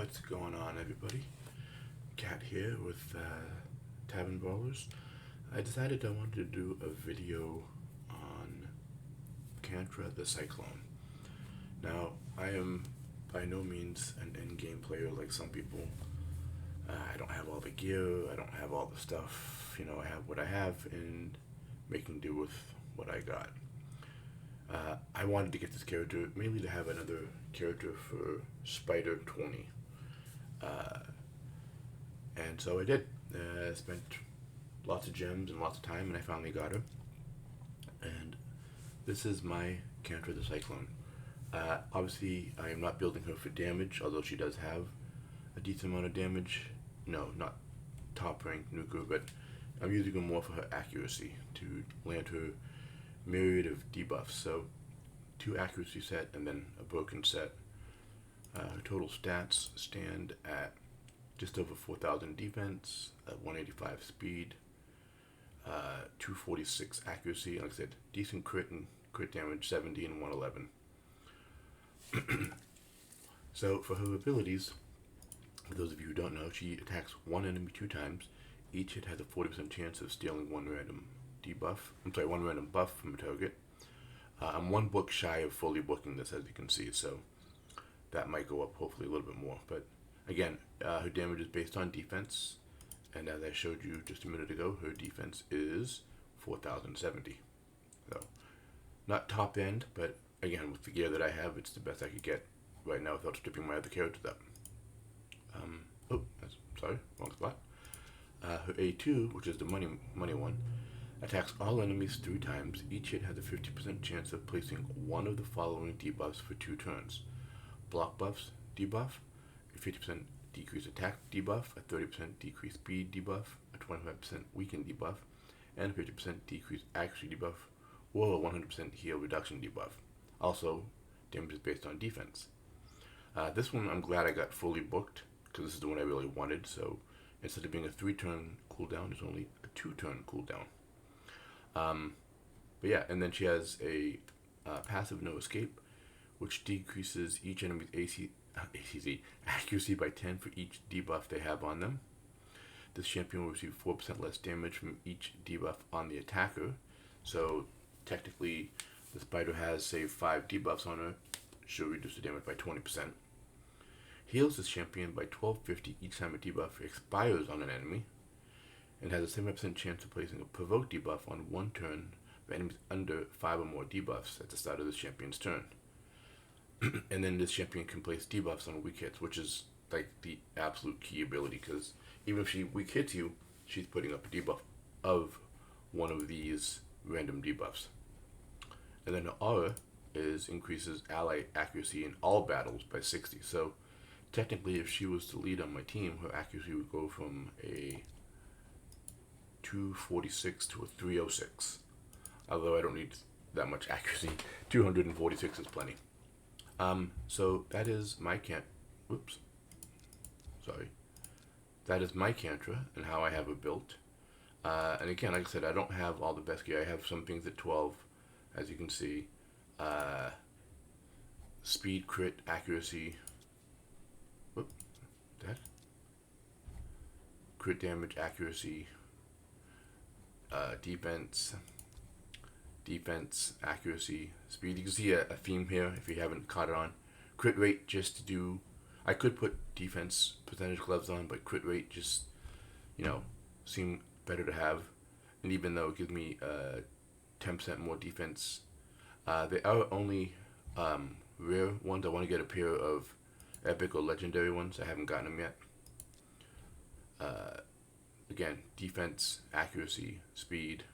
What's going on, everybody? Cat here with Tavern Brawlers. I decided I wanted to do a video on Kantra the Cyclone. Now, I am by no means an in-game player like some people. I don't have all the gear, I don't have all the stuff. I have what I have and making do with what I got. I wanted to get this character mainly to have another character for Spider 20. And so I did. I spent lots of gems and lots of time, and I finally got her. And this is my Kantra the Cyclone. Obviously, I am not building her for damage, although she does have a decent amount of damage. No, not top rank nuker, but I'm using her more for her accuracy to land her myriad of debuffs. So, 2 accuracy set and then a broken set. Her total stats stand at just over 4,000 defense, 185 speed, 246 accuracy, like I said, decent crit and crit damage, 70 and 111. So for her abilities, for those of you who don't know, she attacks one enemy 2 times. Each hit has a 40% chance of stealing one random buff from a target. I'm 1 book shy of fully booking this, as you can see, so that might go up hopefully a little bit more. But again, her damage is based on defense, and as I showed you just a minute ago, her defense is 4,070. So not top end, but again, with the gear that I have, it's the best I could get right now without stripping my other characters up. Wrong spot. Her A2, which is the money one, attacks all enemies 3 times. Each hit has a 50% chance of placing one of the following debuffs for 2 turns. Block buffs debuff, a 50% decrease attack debuff, a 30% decrease speed debuff, a 25% weaken debuff, and a 50% decrease accuracy debuff, or a 100% heal reduction debuff. Also, damage is based on defense. This one I'm glad I got fully booked, because this is the one I really wanted, so instead of being a 3-turn cooldown, it's only a 2-turn cooldown. But yeah, and then she has a passive no escape, which decreases each enemy's accuracy by 10 for each debuff they have on them. This champion will receive 4% less damage from each debuff on the attacker. So technically, the spider has, say, 5 debuffs on her. She'll reduce the damage by 20%. Heals this champion by 1250 each time a debuff expires on an enemy, and has a 7% chance of placing a provoke debuff on 1 turn for enemies under 5 or more debuffs at the start of this champion's turn. And then this champion can place debuffs on weak hits, which is like the absolute key ability, because even if she weak hits you, she's putting up a debuff of one of these random debuffs. And then her aura increases ally accuracy in all battles by 60. So technically, if she was to lead on my team, her accuracy would go from a 246 to a 306. Although I don't need that much accuracy, 246 is plenty. So that is my That is my Kantra and how I have it built. And again, like I said, I don't have all the best gear. I have some things at 12, as you can see. Speed, crit, accuracy. Crit damage, accuracy, defense, accuracy, speed. You can see a theme here if you haven't caught it on. Crit rate just to do, I could put defense percentage gloves on, but crit rate just, seem better to have. And even though it gives me 10% more defense, they are only rare ones. I want to get a pair of epic or legendary ones. I haven't gotten them yet. Again, defense, accuracy, speed,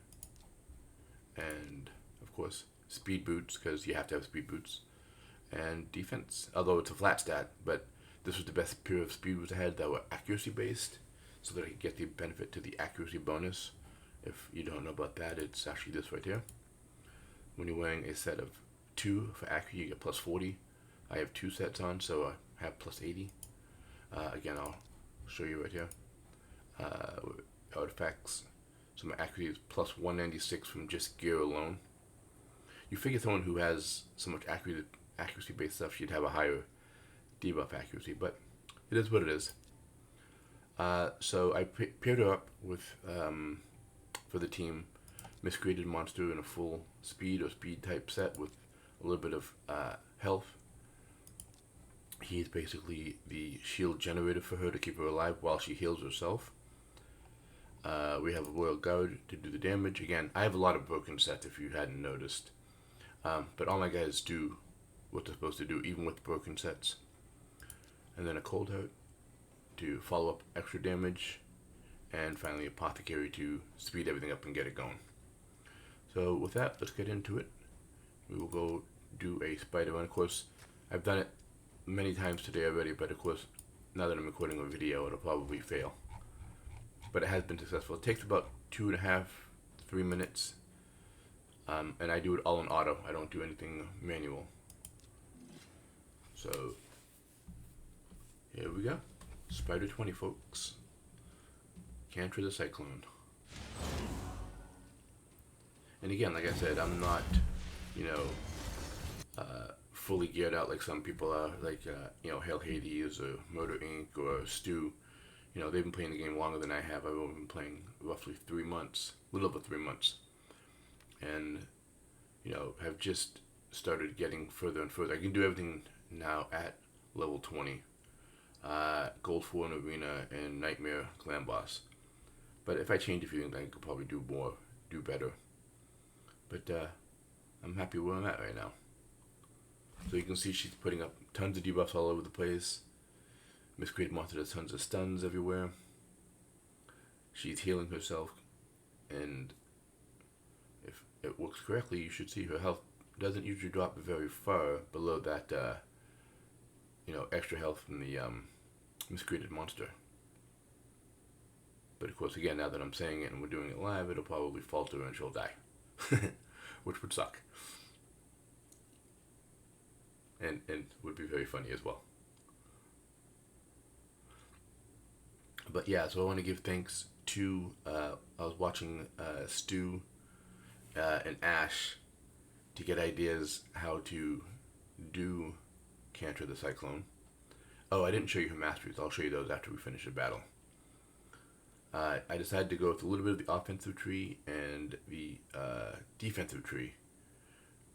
and of course speed boots, because you have to have speed boots, and defense, although it's a flat stat, but this was the best pair of speed boots I had that were accuracy based, so that I could get the benefit to the accuracy bonus. If you don't know about that, it's actually this right here. When you're wearing a set of 2 for accuracy, you get plus 40. I have 2 sets on, so I have plus 80. Again, I'll show you right here. Artifacts. So my accuracy is plus 196 from just gear alone. You figure someone who has so much accuracy based stuff should have a higher debuff accuracy, but it is what it is. So I paired her up with, for the team, Miscreated Monster in a full speed or speed type set with a little bit of health. He's basically the shield generator for her to keep her alive while she heals herself. We have a Royal Guard to do the damage. Again, I have a lot of broken sets if you hadn't noticed. But all my guys do what they're supposed to do, even with broken sets. And then a Cold Heart to follow up extra damage. And finally, Apothecary to speed everything up and get it going. So with that, let's get into it. We will go do a spider run. Of course, I've done it many times today already, but of course, now that I'm recording a video, it'll probably fail. But it has been successful. It takes about 2.5, 3 minutes. And I do it all in auto. I don't do anything manual. So, here we go. Spider 20, folks. Kantra the Cyclone. And again, like I said, I'm not, fully geared out like some people are, like, Hail Hades or Murder Inc. or Stu. They've been playing the game longer than I have. I've only been playing roughly 3 months, a little over 3 months. And, have just started getting further and further. I can do everything now at level 20. Gold 4 in Arena and Nightmare Clan Boss. But if I change a few things, I could probably do more, do better. But I'm happy where I'm at right now. So you can see she's putting up tons of debuffs all over the place. Miscreated Monster does tons of stuns everywhere. She's healing herself, and if it works correctly, you should see her health doesn't usually drop very far below that, extra health from the Miscreated Monster. But of course, again, now that I'm saying it and we're doing it live, it'll probably falter and she'll die, which would suck, and would be very funny as well. But yeah, so I want to give thanks to, I was watching Stu and Ash to get ideas how to do Kantra the Cyclone. Oh, I didn't show you her masteries. I'll show you those after we finish the battle. I decided to go with a little bit of the offensive tree and the defensive tree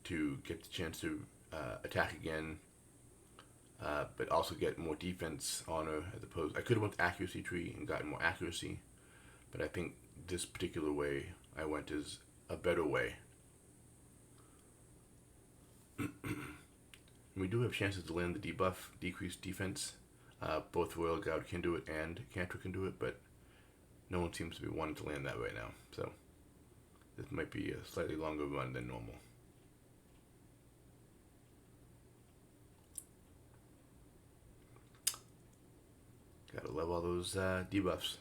to get the chance to attack again, but also get more defense on her as opposed. I could have went the accuracy tree and gotten more accuracy, but I think this particular way I went is a better way. We do have chances to land the debuff, decreased defense. Both Royal Guard can do it and Kantra can do it, but no one seems to be wanting to land that right now. So this might be a slightly longer run than normal. Gotta love all those debuffs.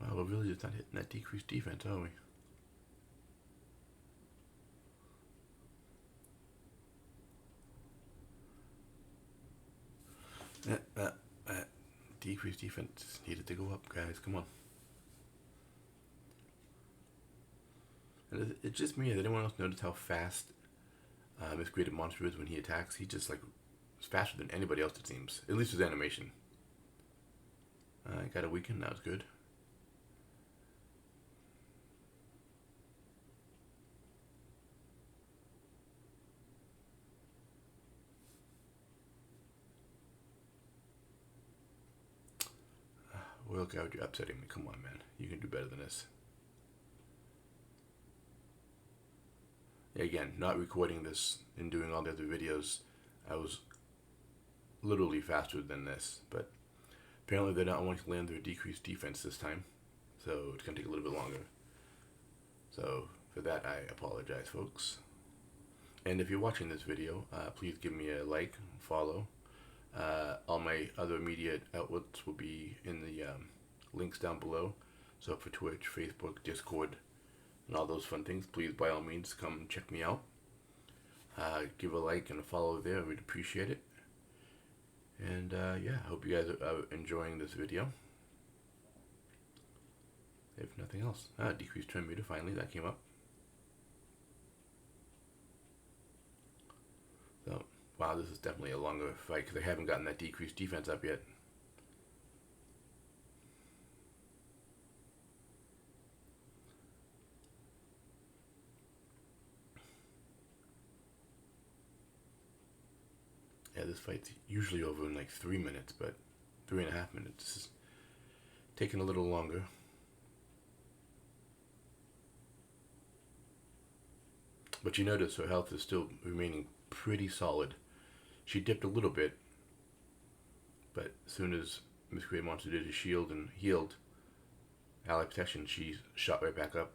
Wow, we're really just not hitting that decreased defense, are we? That decreased defense needed to go up, guys. Come on. And it's just me. Did anyone else notice how fast Miscreated Monster is when he attacks? He just, is faster than anybody else, it seems. At least his animation. I got a weaken. That was good. Royal Guard, you're upsetting me. Come on, man. You can do better than this. Again, not recording this and doing all the other videos, I was literally faster than this, but apparently they're not wanting to land their decreased defense this time, so it's going to take a little bit longer. So for that, I apologize, folks. And if you're watching this video, please give me a like, follow. All my other media outlets will be in the links down below. So for Twitch, Facebook, Discord, and all those fun things, please by all means come check me out. Give a like and a follow there, we'd appreciate it. And yeah, I hope you guys are enjoying this video. If nothing else, decreased turn meter, finally, that came up. So, wow, this is definitely a longer fight because I haven't gotten that decreased defense up yet. Yeah, this fight's usually over in like 3 minutes, but 3.5 minutes. This is taking a little longer. But you notice her health is still remaining pretty solid. She dipped a little bit, but as soon as Miss Great Monster did his shield and healed ally protection, she shot right back up.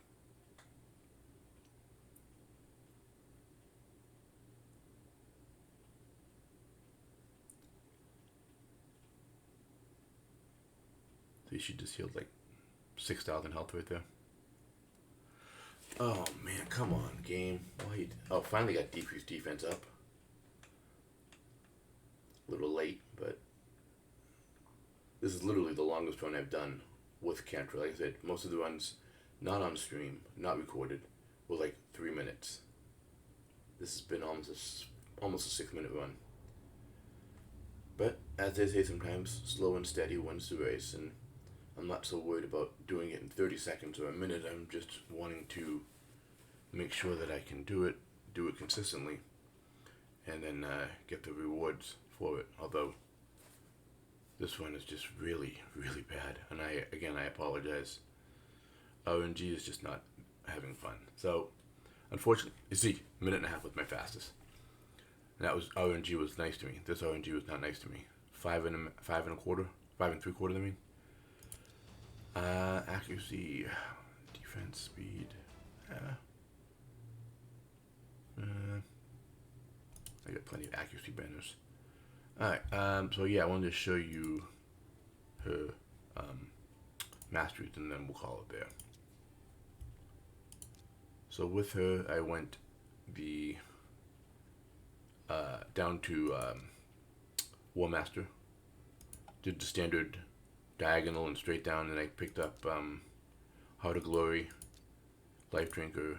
See, she just healed like 6,000 health right there. Oh man, come on, game. Why? Oh, finally got decreased defense up. A little late, but this is literally the longest run I've done with Kantra. Like I said, most of the runs not on stream, not recorded, were like 3 minutes. This has been almost a 6-minute run. But as they say sometimes, slow and steady wins the race, and I'm not so worried about doing it in 30 seconds or a minute. I'm just wanting to make sure that I can do it consistently, and then get the rewards for it. Although this one is just really, really bad, and I apologize. RNG is just not having fun. So, unfortunately, you see, 1.5 was my fastest. And that was RNG was nice to me. This RNG was not nice to me. 5.25, 5.75. I mean. Accuracy, defense, speed. I got plenty of accuracy banners. Alright, so yeah, I wanted to show you her masteries, and then we'll call it there. So with her, I went the down to War Master. Did the standard diagonal and straight down, and I picked up Heart of Glory, Life Drinker,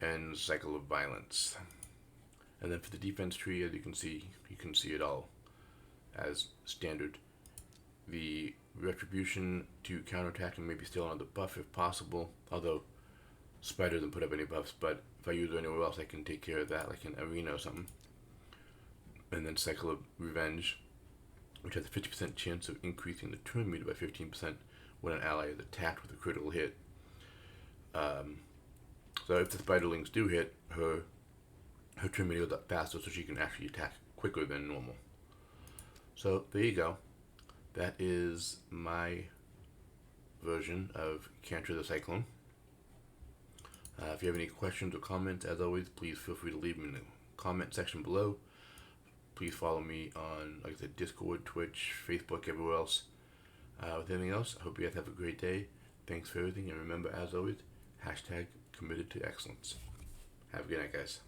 and Cycle of Violence. And then for the defense tree, as you can see it all as standard. The Retribution to counterattack and maybe steal another buff if possible, although Spider doesn't put up any buffs, but if I use it anywhere else I can take care of that, like in Arena or something. And then Cycle of Revenge, which has a 50% chance of increasing the turn meter by 15% when an ally is attacked with a critical hit. So if the Spiderlings do hit, her turn meter goes up faster, so she can actually attack quicker than normal. So there you go. That is my version of Kantra the Cyclone. If you have any questions or comments, as always, please feel free to leave them in the comment section below. Please follow me on, like I said, Discord, Twitch, Facebook, everywhere else. With anything else, I hope you guys have a great day. Thanks for everything, and remember, as always, #committed to excellence. Have a good night, guys.